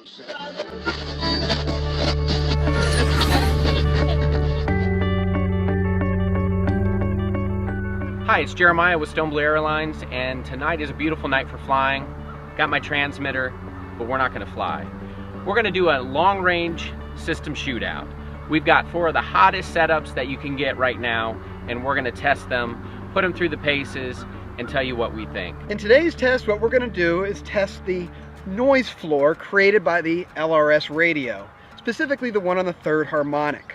Hi, it's Jeremiah with Blue Airlines, and tonight is a beautiful night for flying. Got my transmitter, but we're not going to fly. We're going to do a long-range system shootout. We've got 4 of the hottest setups that you can get right now, and we're going to test them, put them through the paces, and tell you what we think. In today's test, what we're going to do is test the noise floor created by the LRS radio, specifically the one on the 3rd harmonic.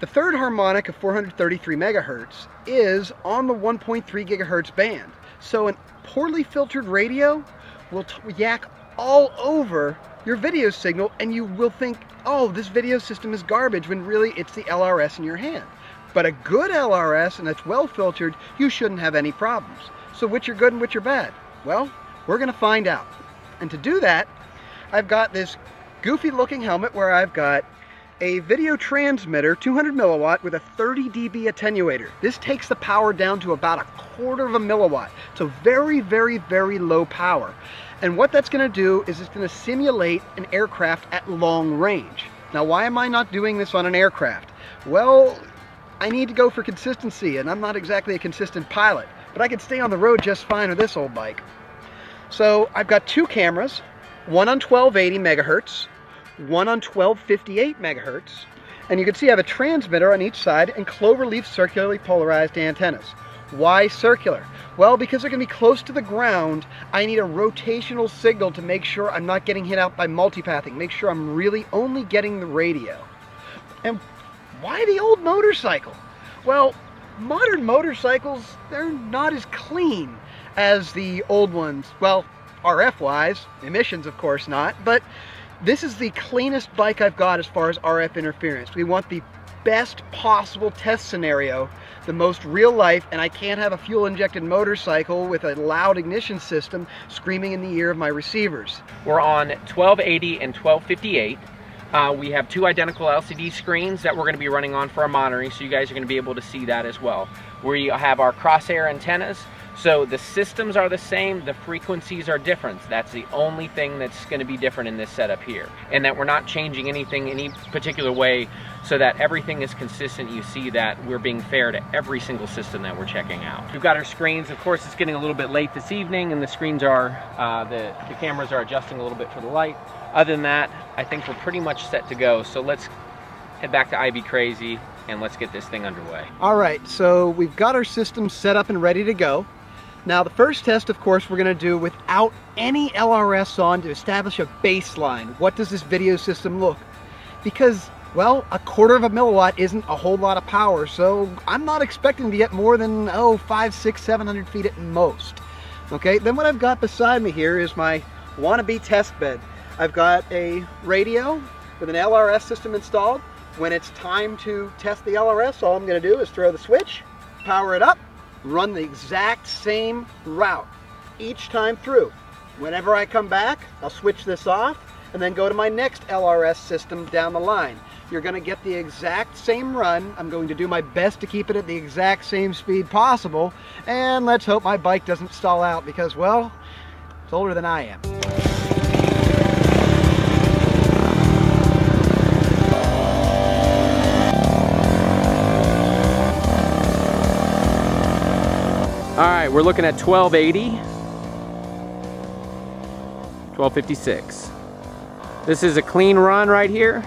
The 3rd harmonic of 433 megahertz is on the 1.3 gigahertz band. So a poorly filtered radio will yak all over your video signal, and you will think, oh, this video system is garbage, when really it's the LRS in your hand. But a good LRS, and that's well filtered, you shouldn't have any problems. So which are good and which are bad? Well, we're going to find out. And to do that, I've got this goofy looking helmet where I've got a video transmitter, 200 milliwatt with a 30 dB attenuator. This takes the power down to about 1/4 of a milliwatt. So very, very, very low power. And what that's going to do is it's going to simulate an aircraft at long range. Now, why am I not doing this on an aircraft? Well, I need to go for consistency, and I'm not exactly a consistent pilot, but I can stay on the road just fine with this old bike. So I've got 2 cameras, one on 1280 megahertz, one on 1258 megahertz, and you can see I have a transmitter on each side and cloverleaf circularly polarized antennas. Why circular? Well, because they're going to be close to the ground, I need a rotational signal to make sure I'm not getting hit out by multipathing, make sure I'm really only getting the radio. And why the old motorcycle? Well, modern motorcycles, they're not as clean as the old ones. Well, RF-wise, emissions of course not, but this is the cleanest bike I've got as far as RF interference. We want the best possible test scenario, the most real life, and I can't have a fuel-injected motorcycle with a loud ignition system screaming in the ear of my receivers. We're on 1280 and 1258. We have 2 identical LCD screens that we're going to be running on for our monitoring, so you guys are going to be able to see that as well. We have our crosshair antennas, so the systems are the same, the frequencies are different. That's the only thing that's going to be different in this setup here. And that we're not changing anything any particular way, so that everything is consistent. You see that we're being fair to every single system that we're checking out. We've got our screens. Of course, it's getting a little bit late this evening, and the screens are, the cameras are adjusting a little bit for the light. Other than that, I think we're pretty much set to go. So let's head back to iBcrazy and let's get this thing underway. All right, so we've got our system set up and ready to go. Now, the first test, of course, we're going to do without any LRS on to establish a baseline. What does this video system look? Because, well, 1/4 of a milliwatt isn't a whole lot of power, so I'm not expecting to get more than, 500, 600, 700 feet at most. Okay, then what I've got beside me here is my wannabe test bed. I've got a radio with an LRS system installed. When it's time to test the LRS, all I'm going to do is throw the switch, power it up, run the exact same route each time through. Whenever I come back, I'll switch this off and then go to my next LRS system down the line. You're going to get the exact same run. I'm going to do my best to keep it at the exact same speed possible, and let's hope my bike doesn't stall out because, well, it's older than I am. All right, we're looking at 1280, 1256. This is a clean run right here.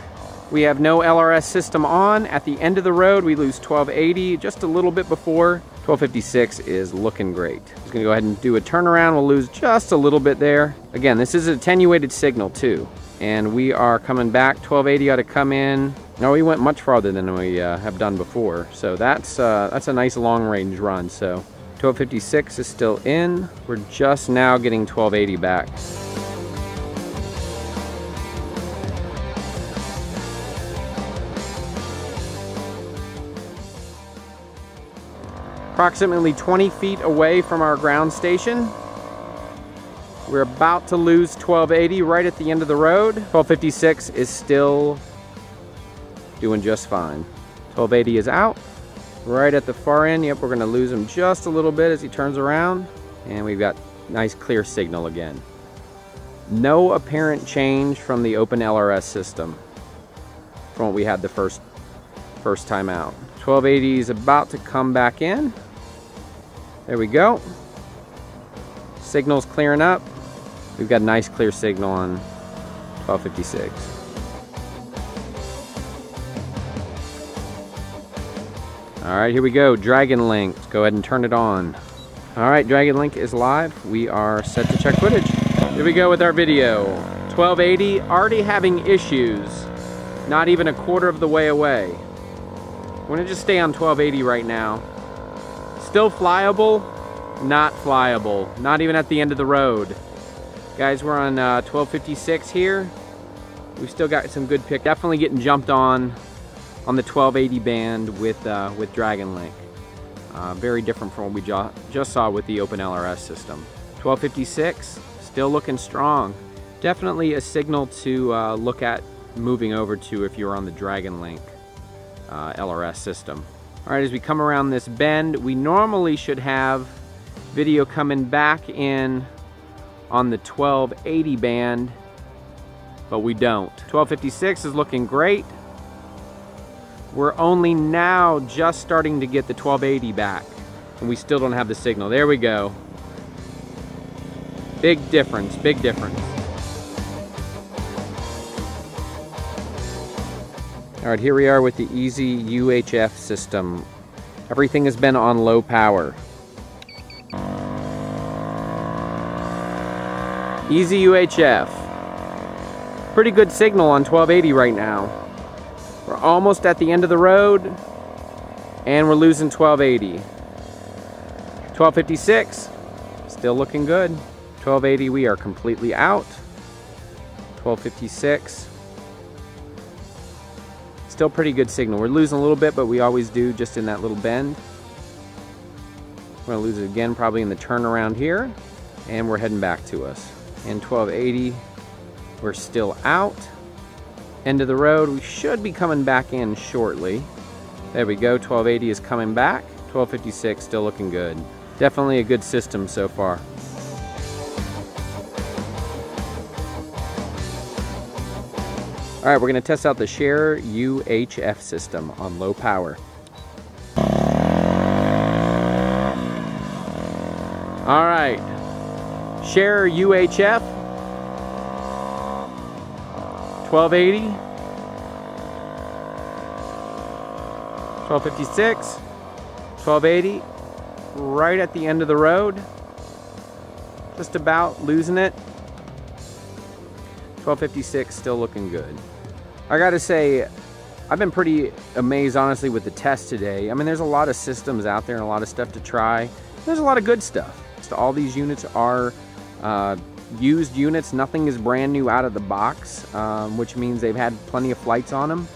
We have no LRS system on. At the end of the road, we lose 1280, just a little bit before. 1256 is looking great. Just gonna go ahead and do a turnaround. We'll lose just a little bit there. Again, this is an attenuated signal too. And we are coming back. 1280 ought to come in. No, we went much farther than we have done before. So that's a nice long range run. So 1256 is still in. We're just now getting 1280 back. Approximately 20 feet away from our ground station. We're about to lose 1280 right at the end of the road. 1256 is still doing just fine. 1280 is out. Right at the far end, yep, we're gonna lose him just a little bit as he turns around. And we've got nice clear signal again. No apparent change from the open LRS system from what we had the first time out. 1280 is about to come back in. There we go. Signal's clearing up. We've got a nice clear signal on 1256. All right, here we go. Dragon Link. Let's go ahead and turn it on. All right, Dragon Link is live. We are set to check footage. Here we go with our video. 1280 already having issues. Not even a quarter of the way away. We're gonna just stay on 1280 right now. Still flyable, not flyable. Not even at the end of the road. Guys, we're on 1256 here. We've still got some good pick. Definitely getting jumped on the 1280 band with Dragon Link. Very different from what we just saw with the open LRS system. 1256, still looking strong. Definitely a signal to look at moving over to if you're on the Dragon Link LRS system. All right, as we come around this bend, we normally should have video coming back in on the 1280 band, but we don't. 1256 is looking great. We're only now just starting to get the 1280 back, and we still don't have the signal. There we go. Big difference, big difference. All right, here we are with the Easy UHF system. Everything has been on low power. Easy UHF. Pretty good signal on 1280 right now. We're almost at the end of the road, and we're losing 1280. 1256, still looking good. 1280, we are completely out. 1256. Still pretty good signal. We're losing a little bit, but we always do just in that little bend. We're gonna lose it again probably in the turnaround here, and we're heading back to us. And 1280, we're still out. End of the road, we should be coming back in shortly. There we go, 1280 is coming back. 1256 still looking good. Definitely a good system so far. All right, we're gonna test out the Share UHF system on low power. All right, Share UHF, 1280, 1256, 1280, right at the end of the road. Just about losing it. 1256 still looking good. I gotta say, I've been pretty amazed honestly with the test today. I mean, there's a lot of systems out there and a lot of stuff to try. There's a lot of good stuff. So all these units are used units. Nothing is brand new out of the box, which means they've had plenty of flights on them.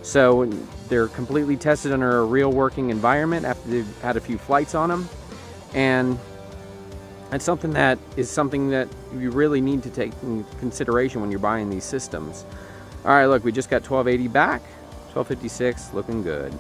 So they're completely tested under a real working environment after they've had a few flights on them. And that's something that you really need to take in consideration when you're buying these systems. All right, look, we just got 1280 back, 1256 looking good.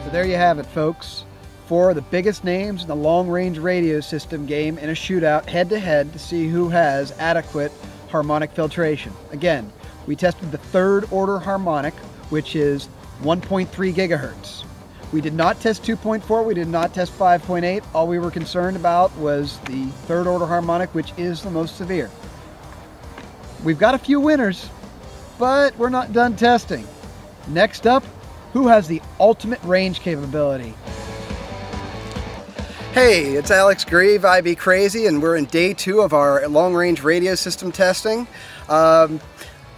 So there you have it, folks. 4 of the biggest names in the long-range radio system game in a shootout head-to-head to see who has adequate harmonic filtration. Again, we tested the third order harmonic, which is 1.3 gigahertz. We did not test 2.4, we did not test 5.8. All we were concerned about was the third order harmonic, which is the most severe. We've got a few winners, but we're not done testing. Next up, who has the ultimate range capability? Hey, it's Alex Grieve, iBcrazy, and we're in day 2 of our long-range radio system testing.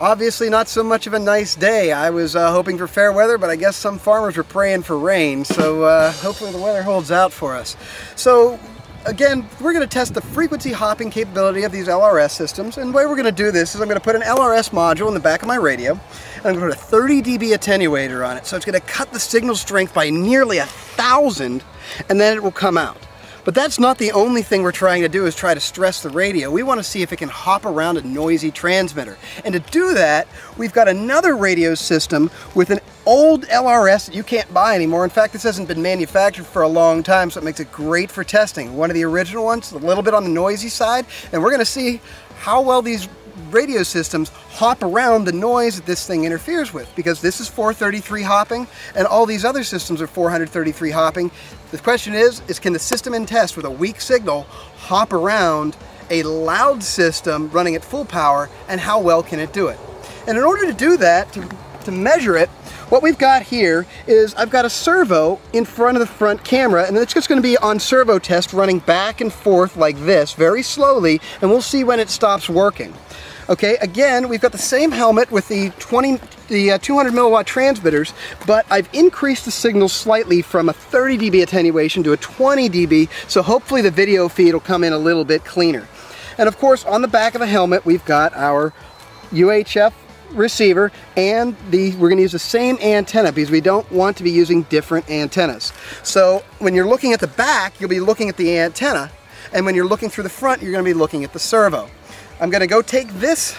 Obviously not so much of a nice day. I was hoping for fair weather, but I guess some farmers were praying for rain, so hopefully the weather holds out for us. So again, we're going to test the frequency hopping capability of these LRS systems, and the way we're going to do this is I'm going to put an LRS module in the back of my radio, and I'm going to put a 30 dB attenuator on it, so it's going to cut the signal strength by nearly 1,000, and then it will come out. But that's not the only thing we're trying to do, is try to stress the radio. We want to see if it can hop around a noisy transmitter. And to do that, we've got another radio system with an old LRS that you can't buy anymore. In fact, this hasn't been manufactured for a long time, so it makes it great for testing. One of the original ones, a little bit on the noisy side, and we're going to see how well these radio systems hop around the noise that this thing interferes with, because this is 433 hopping and all these other systems are 433 hopping. The question is can the system in test with a weak signal hop around a loud system running at full power, and how well can it do it? And in order to do that, to measure it, what we've got here is I've got a servo in front of the front camera, and it's just going to be on servo test running back and forth like this very slowly, and we'll see when it stops working. Okay, again, we've got the same helmet with the 200 milliwatt transmitters, but I've increased the signal slightly from a 30 dB attenuation to a 20 dB, so hopefully the video feed will come in a little bit cleaner. And of course, on the back of the helmet, we've got our UHF receiver, and we're going to use the same antenna because we don't want to be using different antennas. So when you're looking at the back, you'll be looking at the antenna, and when you're looking through the front, you're going to be looking at the servo. I'm going to go take this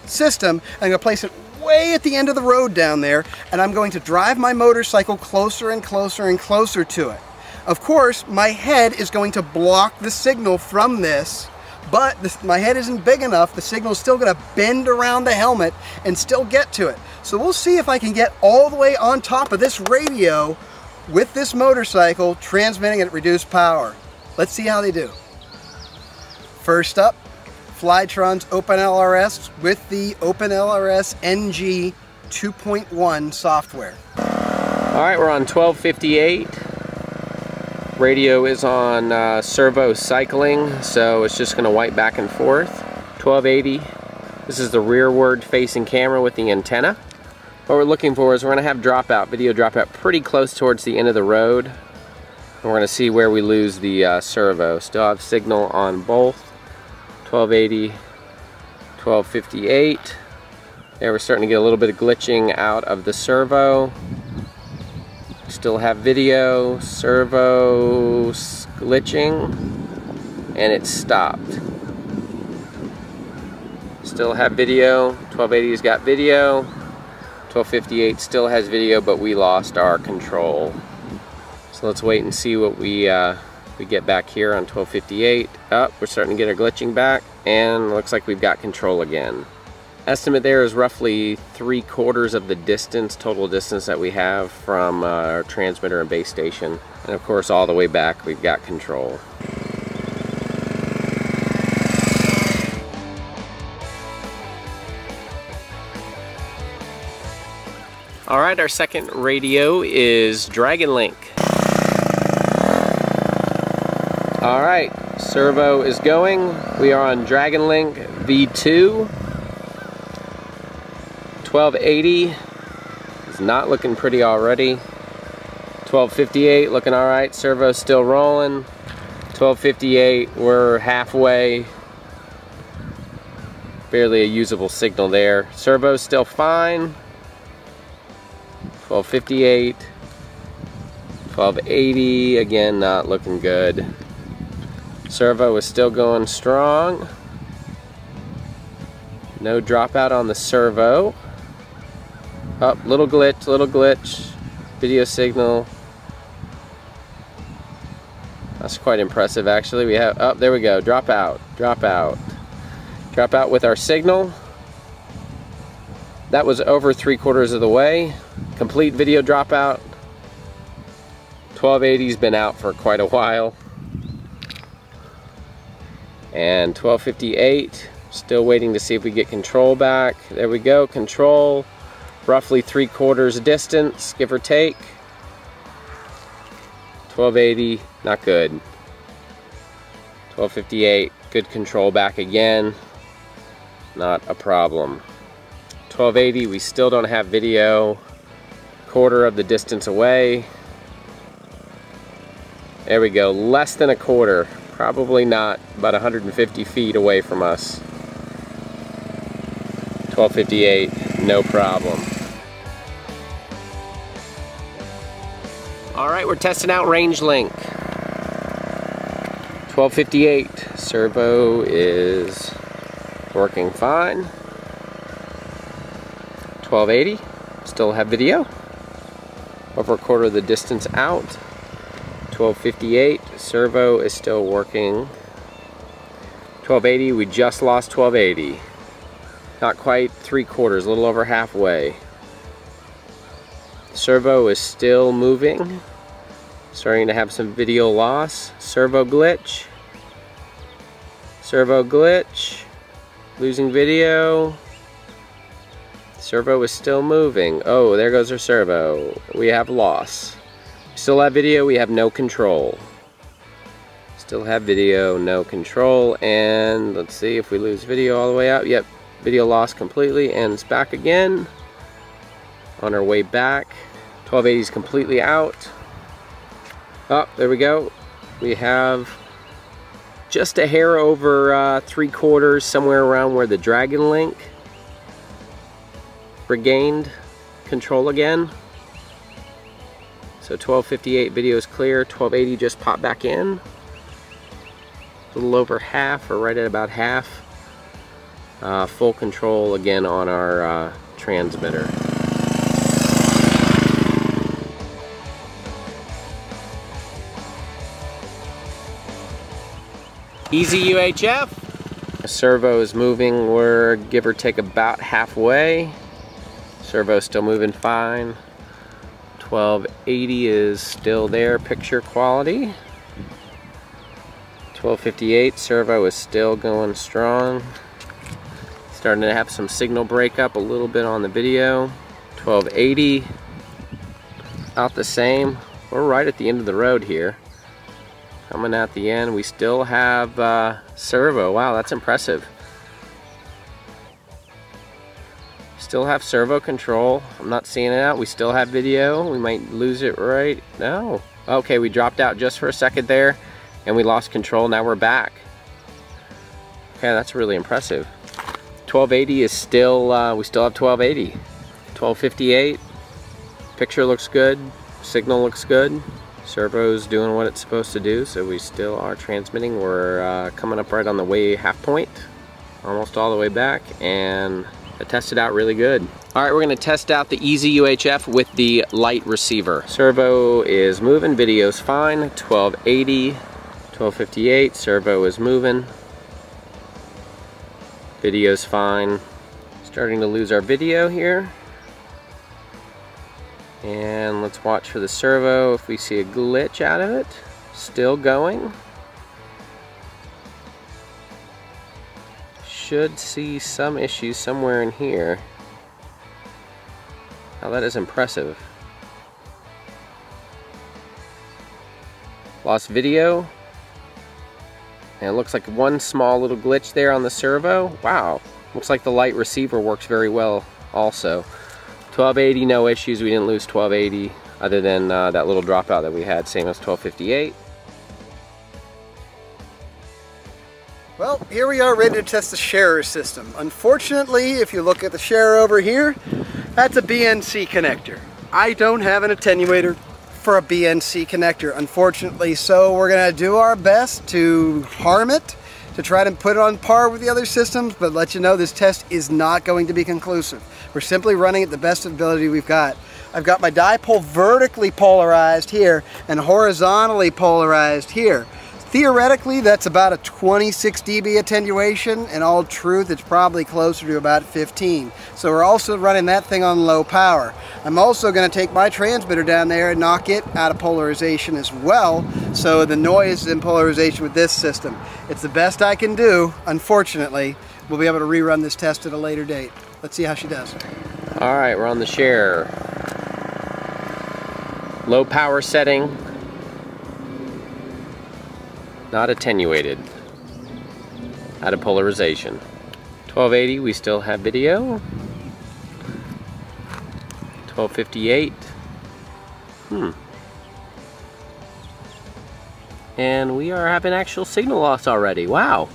system and I'm going to place it way at the end of the road down there, and I'm going to drive my motorcycle closer and closer and closer to it. Of course, my head is going to block the signal from this, but my head isn't big enough. The signal is still going to bend around the helmet and still get to it. So we'll see if I can get all the way on top of this radio with this motorcycle transmitting at reduced power. Let's see how they do. First up, Flytron's OpenLRS with the OpenLRS NG 2.1 software. Alright, we're on 1258. Radio is on servo cycling, so it's just going to wipe back and forth. 1280. This is the rearward facing camera with the antenna. What we're looking for is we're going to have dropout, video dropout pretty close towards the end of the road. And we're going to see where we lose the servo. Still have signal on both. 1280, 1258. There we're starting to get a little bit of glitching out of the servo. Still have video, servo glitching, and it stopped. Still have video. 1280's got video. 1258 still has video, but we lost our control. So let's wait and see what we get back here on 1258. We're starting to get our glitching back, and looks like we've got control again. Estimate there is roughly 3/4 of the distance, total distance that we have from our transmitter and base station. And of course, all the way back, we've got control. All right, our second radio is Dragon Link. All right, servo is going. We are on Dragon Link V2. 1280 is not looking pretty already. 1258 looking all right. Servo's still rolling. 1258, we're halfway. Barely a usable signal there. Servo's still fine. 1258. 1280, again not looking good. Servo is still going strong. No dropout on the servo. Little glitch. Video signal. That's quite impressive actually. We have, there we go, dropout. Dropout with our signal. That was over 3/4 of the way. Complete video dropout. 1280's been out for quite a while. And 1258, still waiting to see if we get control back. There we go, control. Roughly 3/4 distance, give or take. 1280, not good. 1258, good control back again. Not a problem. 1280, we still don't have video. 1/4 of the distance away. There we go, less than 1/4. Probably not, about 150 feet away from us. 1258, no problem. Alright, we're testing out Range Link. 1258, servo is working fine. 1280, still have video. over a quarter of the distance out. 1258, servo is still working. 1280, we just lost 1280. Not quite 3/4, a little over halfway. Servo is still moving. Starting to have some video loss. Servo glitch. Servo glitch. Losing video. Servo is still moving. Oh, there goes our servo. We have loss. Still have video, we have no control. Still have video, no control, and let's see if we lose video all the way out. Yep, video lost completely, and it's back again. On our way back. 1280 is completely out. Oh, there we go. We have just a hair over 3/4, somewhere around where the Dragon Link regained control again. So 1258 video is clear, 1280 just popped back in. A little over half, or right at about half. Full control again on our transmitter. Easy UHF. The servo is moving, we're give or take about halfway. Servo still moving fine. 1280 is still there, picture quality. 1258, servo is still going strong. Starting to have some signal breakup a little bit on the video. 1280, out the same. We're right at the end of the road here. Coming at the end, we still have servo. Wow, that's impressive. Still have servo control. I'm not seeing it out. We still have video. We might lose it right now. Okay, we dropped out just for a second there and we lost control. Now we're back. Okay, that's really impressive. 1280 is still, we still have 1280. 1258, picture looks good, signal looks good. Servo's doing what it's supposed to do, so we still are transmitting. We're coming up right on the way half point, almost all the way back, and it tested out really good. All right, we're gonna test out the Easy UHF with the light receiver. Servo is moving, video's fine. 1280, 1258, servo is moving. Video's fine. Starting to lose our video here. And let's watch for the servo if we see a glitch out of it. Still going. Should see some issues somewhere in here. Now that is impressive. Lost video. And it looks like one small little glitch there on the servo. Wow. Looks like the light receiver works very well also. 1280, no issues. We didn't lose 1280 other than that little dropout that we had, same as 1258. Well, here we are ready to test the sharer system. Unfortunately, if you look at the sharer over here, that's a BNC connector. I don't have an attenuator for a BNC connector, unfortunately, so we're going to do our best to harm it, to try to put it on par with the other systems, but let you know this test is not going to be conclusive. We're simply running at the best ability we've got. I've got my dipole vertically polarized here and horizontally polarized here. Theoretically, that's about a 26 dB attenuation. In all truth, it's probably closer to about 15. So we're also running that thing on low power. I'm also going to take my transmitter down there and knock it out of polarization as well, so the noise is in polarization with this system. It's the best I can do, unfortunately. We'll be able to rerun this test at a later date. Let's see how she does. All right, we're on the share. Low power setting. Not attenuated. Out of polarization. 1280, we still have video. 1258. And we are having actual signal loss already. Wow.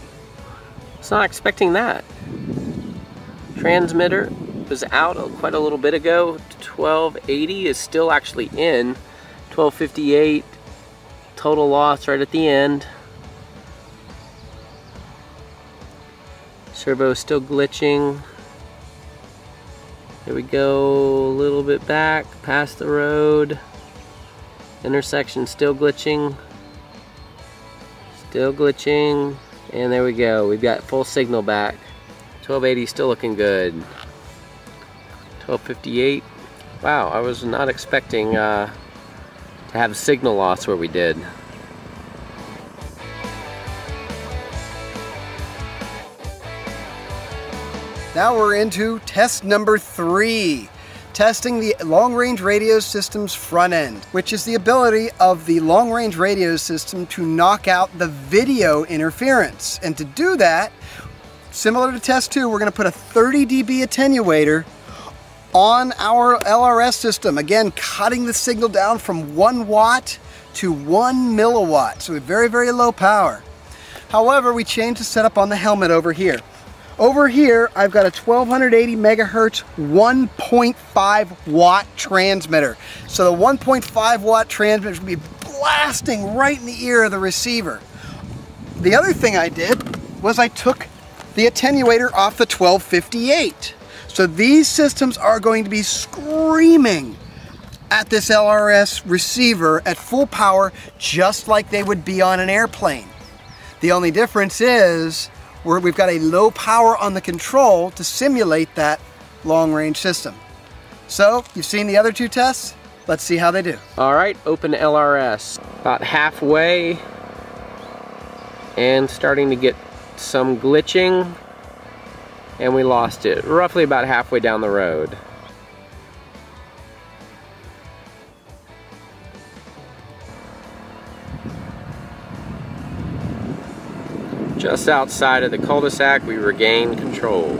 I was not expecting that. Transmitter was out quite a little bit ago. 1280 is still actually in. 1258, total loss right at the end. Servo is still glitching. Here we go, a little bit back, past the road. Intersection still glitching. Still glitching. And there we go. We've got full signal back. 1280 still looking good. 1258. Wow, I was not expecting to have signal loss where we did. Now we're into test number 3. Testing the long-range radio system's front end, which is the ability of the long-range radio system to knock out the video interference. And to do that, similar to test 2, we're going to put a 30 dB attenuator on our LRS system. Again, cutting the signal down from 1 watt to 1 milliwatt. So very, very low power. However, we changed the setup on the helmet over here. Over here, I've got a 1280 megahertz 1.5 watt transmitter. So the 1.5 watt transmitter is going to be blasting right in the ear of the receiver. The other thing I did was I took the attenuator off the 1258. So these systems are going to be screaming at this LRS receiver at full power, just like they would be on an airplane. The only difference is we've got a low power on the control to simulate that long-range system. So, you've seen the other 2 tests? Let's see how they do. Alright, open LRS. About halfway and starting to get some glitching, and we lost it. Roughly about halfway down the road. Just outside of the cul-de-sac, we regain control.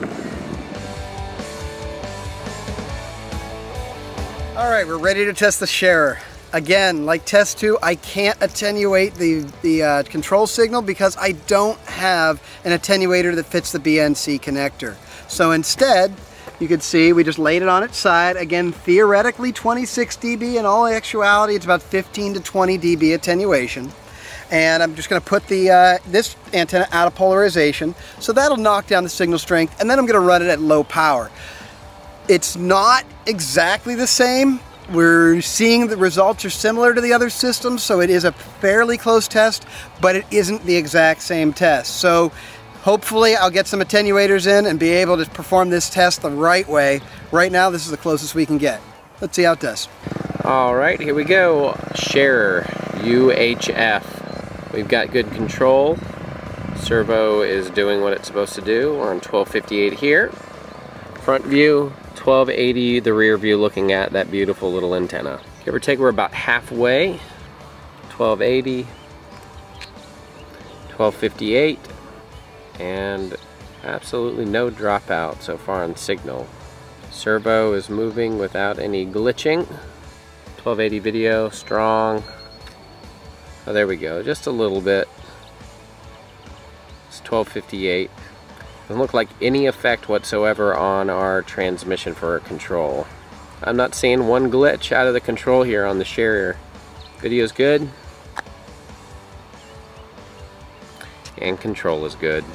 All right, we're ready to test the sharer. Again, like test 2, I can't attenuate the control signal because I don't have an attenuator that fits the BNC connector. So instead, you can see we just laid it on its side. Again, theoretically 26 dB. In all actuality, it's about 15 to 20 dB attenuation. And I'm just going to put the this antenna out of polarization, so that'll knock down the signal strength, and then I'm going to run it at low power. It's not exactly the same. We're seeing the results are similar to the other systems, so it is a fairly close test, but it isn't the exact same test. So hopefully I'll get some attenuators in and be able to perform this test the right way. Right now, this is the closest we can get. Let's see how it does. All right, here we go. Sharer, UHF. We've got good control. Servo is doing what it's supposed to do. We're on 1258 here. Front view, 1280, the rear view looking at that beautiful little antenna. Give or take, we're about halfway. 1280, 1258, and absolutely no dropout so far on signal. Servo is moving without any glitching. 1280 video, strong. Oh, there we go, just a little bit. It's 1258. Doesn't look like any effect whatsoever on our transmission for our control. I'm not seeing one glitch out of the control here on the sharer. Video's good. And control is good.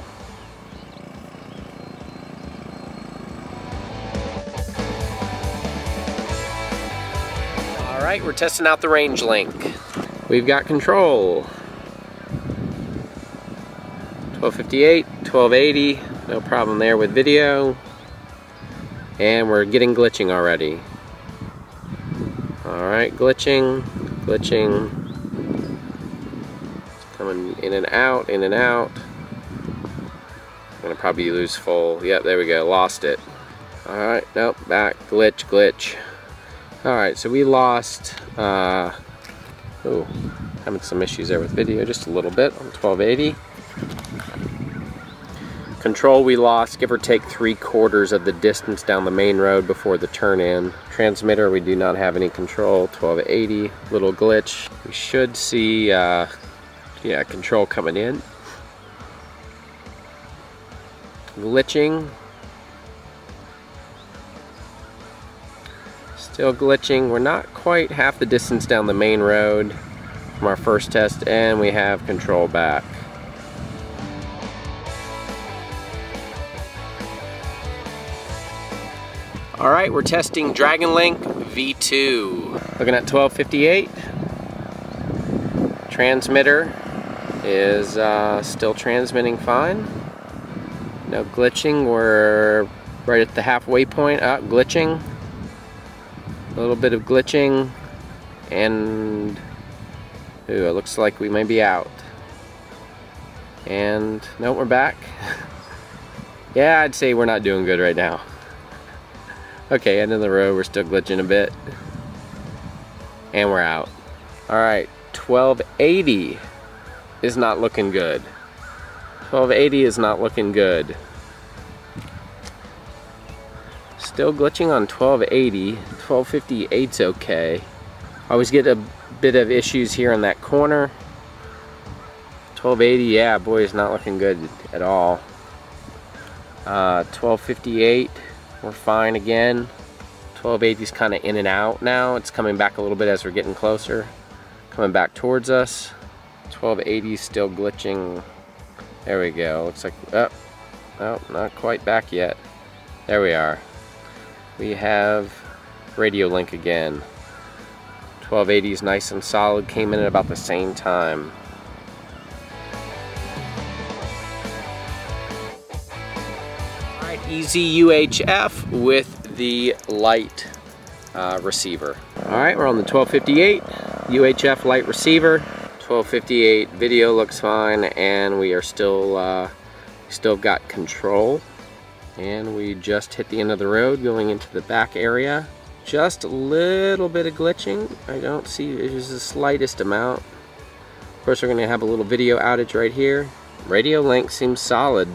Alright, we're testing out the range link. We've got control. 1258, 1280, no problem there with video. And we're getting glitching already. Alright, glitching. It's coming in and out, in and out. I'm gonna probably lose full. Yep, there we go, lost it. Alright, nope, back, glitch. Alright, so we lost, having some issues there with video just a little bit on 1280. Control we lost, give or take 3/4 of the distance down the main road before the turn-in. Transmitter, we do not have any control, 1280, little glitch. We should see, yeah, control coming in. Glitching. Still glitching. We're not quite half the distance down the main road from our first test, and we have control back. Alright, we're testing Dragon Link V2. Looking at 1258. Transmitter is still transmitting fine. No glitching. We're right at the halfway point. Glitching. A little bit of glitching. And ooh, it looks like we may be out. And no, we're back. Yeah, I'd say we're not doing good right now. Okay, end of the road, we're still glitching a bit. And we're out. Alright, 1280 is not looking good. 1280 is not looking good. Still glitching on 1280. 1258's okay. I always get a bit of issues here in that corner. 1280, yeah, boy, it's not looking good at all. 1258, we're fine again. 1280 is kind of in and out now. It's coming back a little bit as we're getting closer. Coming back towards us. 1280 is still glitching. There we go. Looks like, oh, not quite back yet. There we are. We have radio link again. 1280 is nice and solid. Came in at about the same time. Easy UHF with the light receiver. Alright, we're on the 1258 UHF light receiver. 1258 video looks fine, and we are still got control. And we just hit the end of the road going into the back area. Just a little bit of glitching. I don't see, it's the slightest amount. Of course, we're going to have a little video outage right here. Radio link seems solid.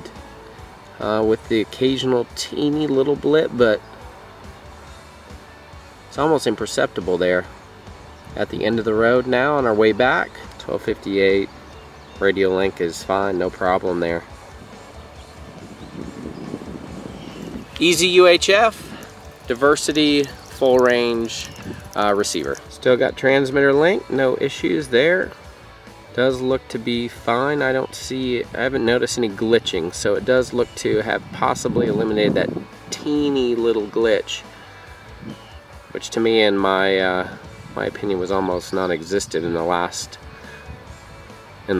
With the occasional teeny little blip, but it's almost imperceptible there. At the end of the road now on our way back. 1258 radio link is fine, no problem there. Easy UHF, diversity, full range receiver. Still got transmitter link, no issues there. Does look to be fine. I haven't noticed any glitching, so it does look to have possibly eliminated that teeny little glitch, which to me, in my opinion, was almost non-existent in the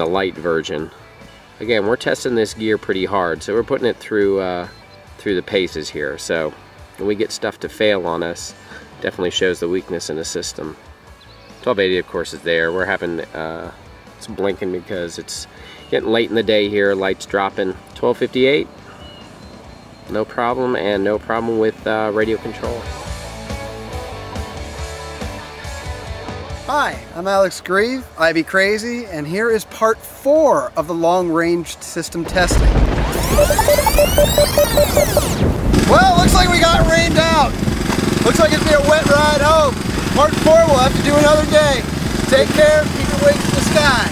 light version. Again, we're testing this gear pretty hard, so we're putting it through the paces here. So when we get stuff to fail on us, definitely shows the weakness in the system. 1280, of course, is there. We're having it's blinking because it's getting late in the day here, lights dropping. 1258, no problem, and no problem with radio control. Hi, I'm Alex Grieve, iBcrazy, and here is part 4 of the long-range system testing. Well, looks like we got rained out. Looks like it's been a wet ride home. Part 4, we'll have to do another day. Take care, keep your wings to the sky.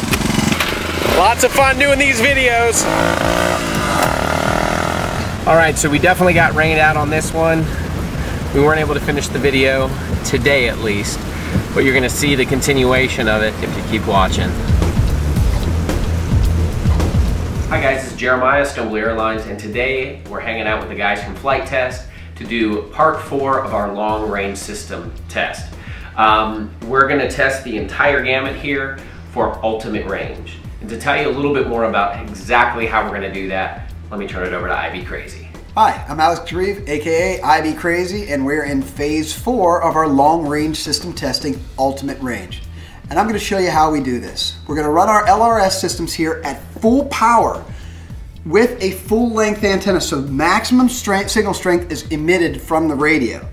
Lots of fun doing these videos. Alright, so we definitely got rained out on this one. We weren't able to finish the video today at least, but you're going to see the continuation of it if you keep watching. Hi guys, this is Jeremiah, Stumble Airlines, and today we're hanging out with the guys from Flight Test to do part 4 of our long range system test. We're going to test the entire gamut here for ultimate range. And to tell you a little bit more about exactly how we're going to do that, let me turn it over to iBcrazy. Hi, I'm Alex Grieve, aka iBcrazy, and we're in phase 4 of our long range system testing ultimate range. And I'm going to show you how we do this. We're going to run our LRS systems here at full power with a full length antenna, so maximum signal strength is emitted from the radio.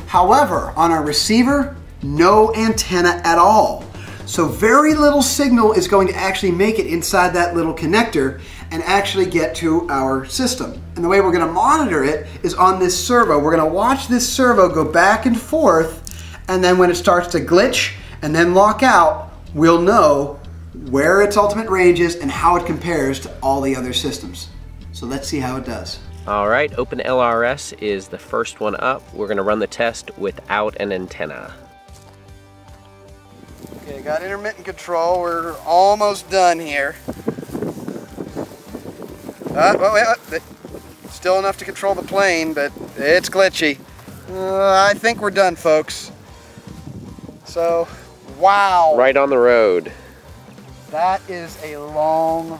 However, on our receiver, no antenna at all. So very little signal is going to actually make it inside that little connector and actually get to our system. And the way we're going to monitor it is on this servo. We're going to watch this servo go back and forth, and then when it starts to glitch and then lock out, we'll know where its ultimate range is and how it compares to all the other systems. So let's see how it does. All right, Open LRS is the first one up. We're going to run the test without an antenna. Okay, got intermittent control. We're almost done here. Still enough to control the plane, but it's glitchy. I think we're done, folks. So, wow. Right on the road. That is a long,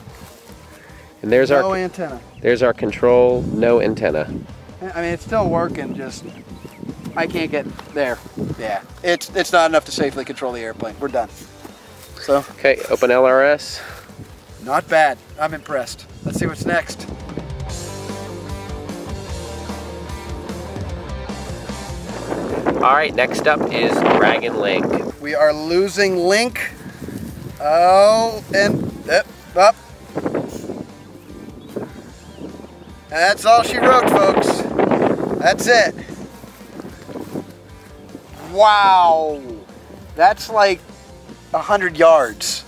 And there's no our antenna. There's our control, no antenna. I mean, it's still working, just I can't get there. Yeah, it's not enough to safely control the airplane. We're done. So, Okay, open LRS. not bad. I'm impressed. Let's see what's next. All right, next up is Dragon Link. We are losing link. Oh, and up. That's all she wrote, folks. That's it. Wow. That's like 100 yards.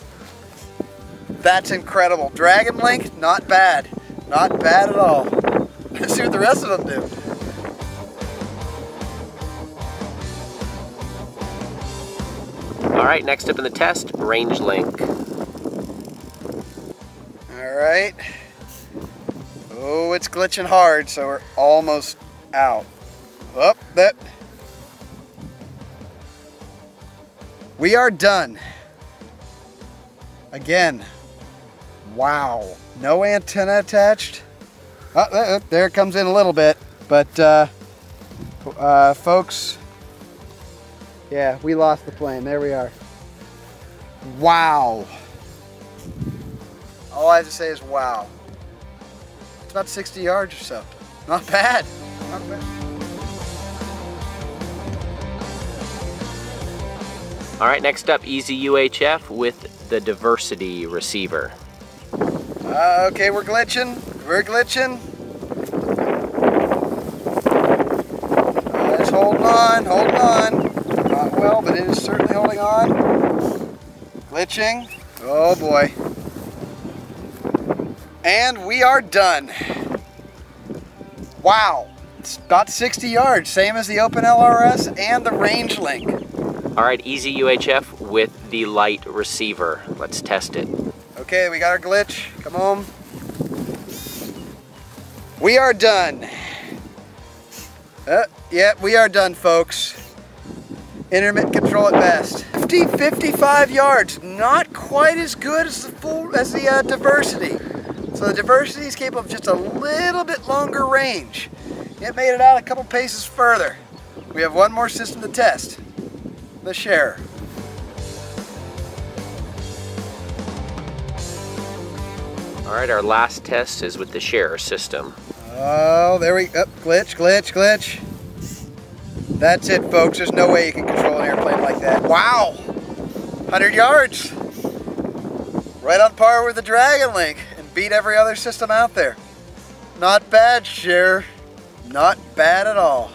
That's incredible. Dragon Link, not bad. Not bad at all. Let's see what the rest of them do. All right, next up in the test, Range Link. All right. Oh, it's glitching hard, so we're almost out. Up, that. We are done. Again. Wow. No antenna attached. Oh, there it comes in a little bit, but folks, yeah, we lost the plane. There we are. Wow. All I have to say is wow. It's about 60 yards or so. Not bad. Not bad. All right, next up, Easy UHF with the diversity receiver. Okay, we're glitching. We're glitching. It's holding on, holding on. Not well, but it is certainly holding on. Glitching. Oh boy. And we are done. Wow. It's about 60 yards, same as the Open LRS and the Range Link. All right, Easy UHF with the light receiver. Let's test it. Okay, we got our glitch. Come on. We are done. Yeah, we are done, folks. Intermittent control at best. 55 yards. Not quite as good as the diversity. So the diversity is capable of just a little bit longer range. It made it out a couple paces further. We have one more system to test. The share. All right, our last test is with the share system. Oh, there we go. Glitch, glitch, glitch. That's it, folks. There's no way you can control an airplane like that. Wow. 100 yards. Right on par with the Dragon Link and beat every other system out there. Not bad, Share. Not bad at all.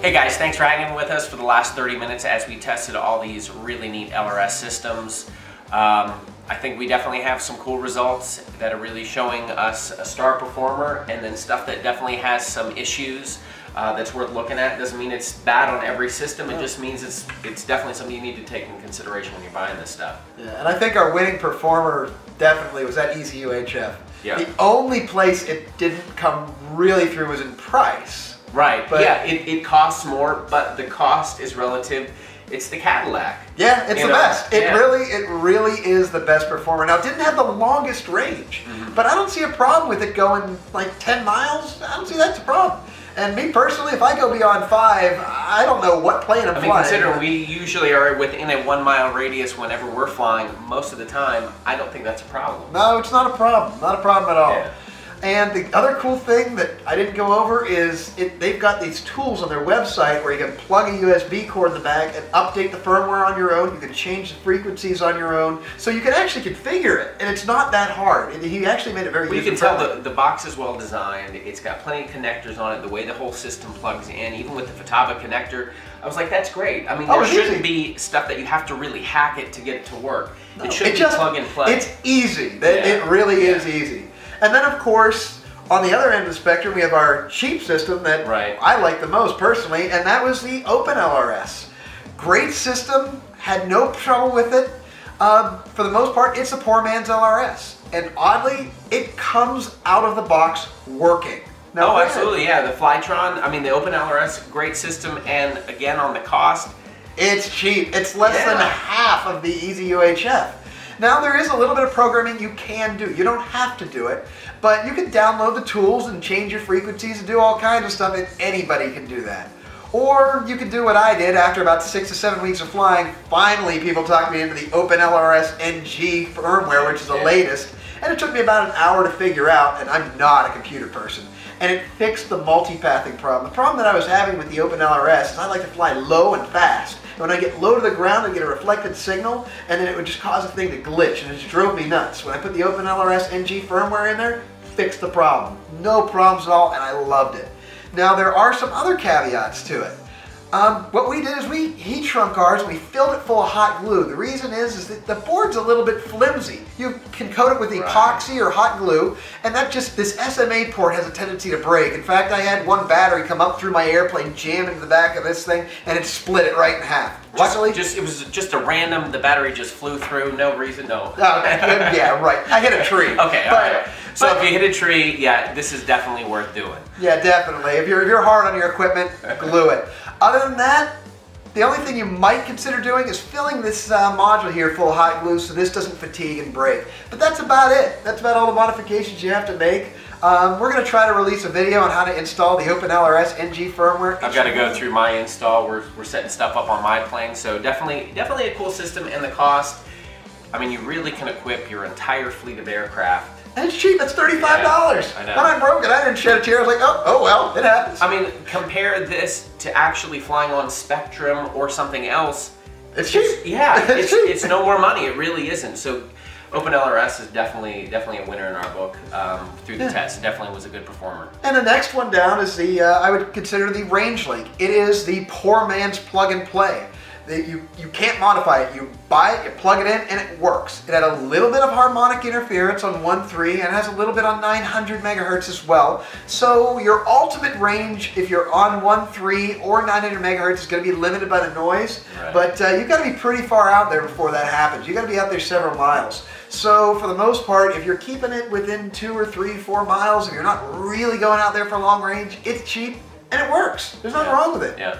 Hey guys, thanks for hanging with us for the last 30 minutes as we tested all these really neat LRS systems. I think we definitely have some cool results that are really showing us a star performer, and then stuff that definitely has some issues that's worth looking at. Doesn't mean it's bad on every system, it just means it's definitely something you need to take in consideration when you're buying this stuff. Yeah, and I think our winning performer definitely was that Easy UHF. Yeah. The only place it didn't come really through was in price. Right, but yeah, it costs more, but the cost is relative. It's the Cadillac. Yeah, it's the best. It yeah. really is the best performer. Now, it didn't have the longest range, but I don't see a problem with it going like 10 miles. I don't see that's a problem. And me personally, if I go beyond 5, I don't know what plane I'm flying. Considering we usually are within a 1 mile radius whenever we're flying, most of the time, I don't think that's a problem. No, it's not a problem. Not a problem at all. Yeah. And the other cool thing that I didn't go over is they've got these tools on their website where you can plug a USB cord in the back and update the firmware on your own. You can change the frequencies on your own. So you can actually configure it, and it's not that hard. He actually made it very easy. You can tell the box is well designed. It's got plenty of connectors on it. The way the whole system plugs in, even with the Futaba connector, I was like, that's great. I mean, there shouldn't be stuff that you have to really hack it to get it to work. No, it should be plug and play. It's easy. It really is easy. And then, of course, on the other end of the spectrum, we have our cheap system that I like the most personally, and that was the Open LRS. Great system, had no trouble with it. For the most part, it's a poor man's LRS. And oddly, it comes out of the box working. Now, absolutely, yeah. The Flytron, I mean, the Open LRS, great system, and again, on the cost, It's cheap. It's less than half of the Easy UHF. Now there is a little bit of programming you can do. You don't have to do it, but you can download the tools and change your frequencies and do all kinds of stuff, and anybody can do that. Or you can do what I did after about 6 to 7 weeks of flying. Finally, people talked me into the Open LRS NG firmware, which is the latest, and it took me about an hour to figure out, and I'm not a computer person. And it fixed the multipathing problem. The problem that I was having with the Open LRS is I like to fly low and fast. And when I get low to the ground, I get a reflected signal, and then it would just cause the thing to glitch, and it just drove me nuts. When I put the Open LRS NG firmware in there, fixed the problem. No problems at all, and I loved it. Now there are some other caveats to it. What we did is we heat shrunk ours and we filled it full of hot glue. The reason is that the board's a little bit flimsy. You can coat it with epoxy or hot glue, and this SMA port has a tendency to break. In fact, I had one battery come up through my airplane, jam into the back of this thing, and it split it right in half. Luckily, it was just a random, the battery just flew through, no reason, no. Yeah, right. I hit a tree. Okay, all right. So if you hit a tree, yeah, this is definitely worth doing. Yeah, definitely. If you're hard on your equipment, glue it. Other than that, the only thing you might consider doing is filling this module here full of hot glue so this doesn't fatigue and break. But that's about it. That's about all the modifications you have to make. We're going to try to release a video on how to install the Open LRS NG firmware. I've got to go through my install. We're setting stuff up on my plane, so definitely a cool system. And the cost, I mean, you really can equip your entire fleet of aircraft. And it's cheap. It's $35. Yeah, I know. When I broke it, I didn't shed a tear. I was like, oh well, it happens. I mean, compare this to actually flying on Spectrum or something else. It's cheap. Yeah, it's no more money. It really isn't. So Open LRS is definitely a winner in our book through the test. It definitely was a good performer. And the next one down is the, I would consider the RangeLink. It is the poor man's plug and play. You can't modify it. You buy it, you plug it in, and it works. It had a little bit of harmonic interference on 1.3 and it has a little bit on 900 megahertz as well. So your ultimate range, if you're on 1.3 or 900 megahertz, is going to be limited by the noise. Right. But you've got to be pretty far out there before that happens. You've got to be out there several miles. So for the most part, if you're keeping it within 2 or 3, 4 miles, if you're not really going out there for long range, it's cheap and it works. There's nothing wrong with it. Yeah.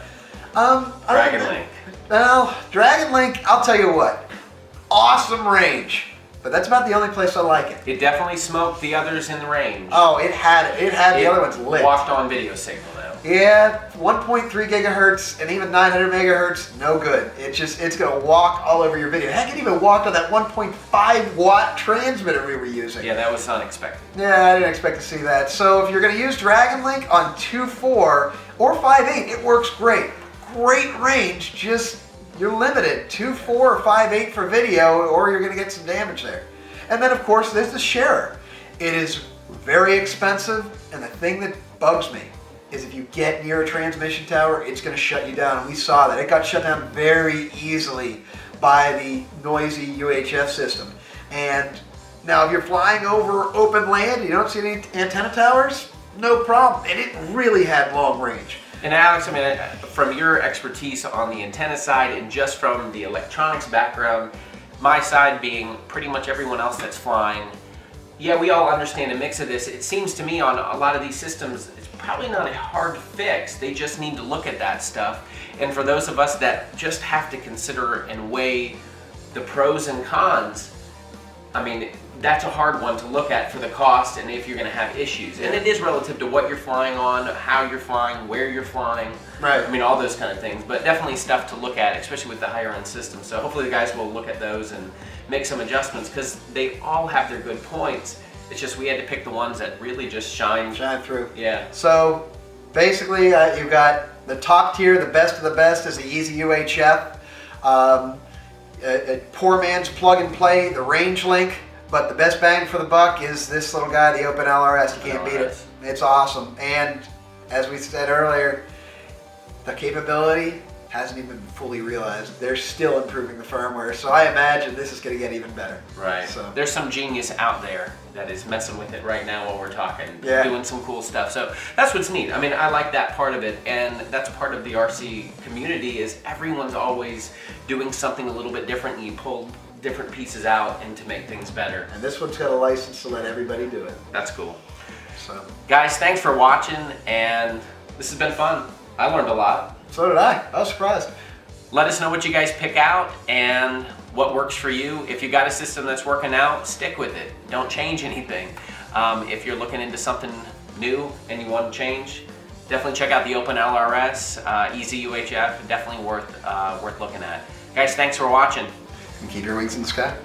DragonLink. Well, DragonLink, I'll tell you what, awesome range, but that's about the only place I like it. It definitely smoked the others in the range. Oh, it had the other ones lit. Walked on video signal now. Yeah, 1.3 gigahertz and even 900 megahertz, no good. It's gonna walk all over your video. Heck, it even walked on that 1.5 watt transmitter we were using. Yeah, that was unexpected. Yeah, I didn't expect to see that. So if you're gonna use DragonLink on 2.4 or 5.8, it works great. Great range, just you're limited 2.4 or 5.8 for video, or you're going to get some damage there. And then of course there's the sharer. It is very expensive, and the thing that bugs me is if you get near a transmission tower, it's going to shut you down. And we saw that. It got shut down very easily by the noisy UHF system. And now if you're flying over open land, you don't see any antenna towers, no problem. And it really had long range. And Alex, I mean, from your expertise on the antenna side and just from the electronics background, my side being pretty much everyone else that's flying, yeah, we all understand a mix of this. It seems to me on a lot of these systems, it's probably not a hard fix. They just need to look at that stuff. And for those of us that just have to consider and weigh the pros and cons, I mean, that's a hard one to look at for the cost and if you're going to have issues. And it is relative to what you're flying on, how you're flying, where you're flying. Right. I mean, all those kind of things. But definitely stuff to look at, especially with the higher end systems. So hopefully the guys will look at those and make some adjustments because they all have their good points. It's just we had to pick the ones that really just shine through. Yeah. So basically you've got the top tier, the best of the best is the Easy UHF. A poor man's plug and play, the RangeLink. But the best bang for the buck is this little guy, the Open LRS. You can't beat it. It's awesome. And as we said earlier, the capability hasn't even been fully realized. They're still improving the firmware. So I imagine this is going to get even better. Right. So there's some genius out there that is messing with it right now while we're talking, doing some cool stuff. So that's what's neat. I mean, I like that part of it. And that's part of the RC community is everyone's always doing something a little bit different. And you pull different pieces out and to make things better. And this one's got a license to let everybody do it. That's cool. So, guys, thanks for watching, and this has been fun. I learned a lot. So did I. I was surprised. Let us know what you guys pick out and what works for you. If you got a system that's working out, stick with it. Don't change anything. If you're looking into something new and you want to change, definitely check out the Open LRS, Easy UHF, definitely worth looking at. Guys, thanks for watching. And keep your wings in the sky.